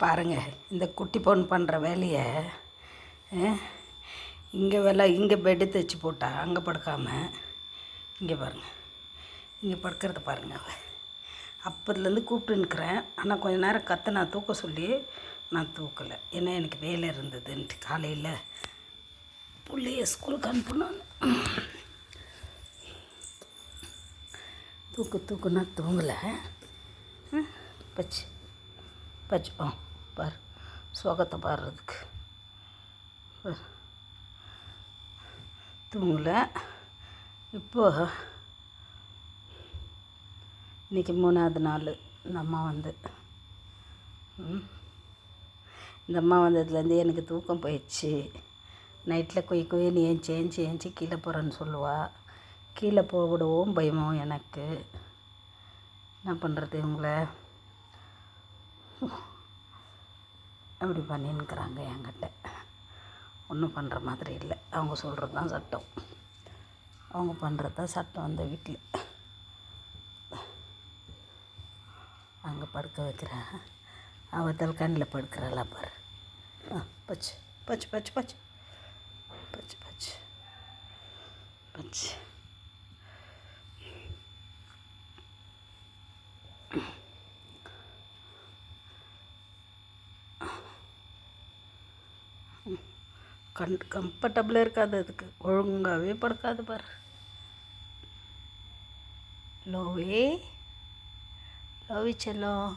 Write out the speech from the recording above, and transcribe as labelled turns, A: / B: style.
A: பாருங்கள், இந்த குட்டி பொண்ணு பண்ணுற வேலையை இங்கே பெட்டு தைச்சி போட்டா அங்கே படுக்காமல் இங்கே பாருங்கள், இங்கே படுக்கிறத பாருங்கள். அவள் அப்போதுலேருந்து கூப்பிட்டுன்னுக்கிறேன். ஆனால் கொஞ்ச நேரம் நான் தூக்க சொல்லி நான் தூக்கலை. ஏன்னா எனக்கு வேலை இருந்ததுன்ட்டு காலையில் பிள்ளைய ஸ்கூலுக்கு அனுப்பணும். தூக்குன்னா தூங்கலை. பச்சு பார் சோகத்தை பாடுறதுக்கு தூங்கலை. இப்போது இன்றைக்கி 3ஆவது நாள் இந்த அம்மா வந்ததுலேருந்து எனக்கு தூக்கம் போயிடுச்சு. நைட்டில் கொய்ன்னு ஏஞ்சி கீழே போகிறேன்னு சொல்லுவாள். கீழே போவிடவும் பயமும் எனக்கு. என்ன பண்ணுறது, இவங்களை அப்படி பண்ணின்னுக்கிறாங்க. என்கிட்ட ஒன்றும் பண்ணுற மாதிரி இல்லை. அவங்க சொல்கிறது தான் சட்டம், அவங்க பண்ணுறது தான் சட்டம். அந்த வீட்டில் அங்கே படுக்க வைக்கிறேன். அவள் தல்கானியில் படுக்கிறாளா பாரு. பச்சு பச்சு பச்சு பச்சு பச்சு பச்சு பச்சு. கம்ஃபர்டபுளாக இருக்காது, அதுக்கு ஒழுங்காகவே படுக்காது பாரு. லோவி செல்லம்.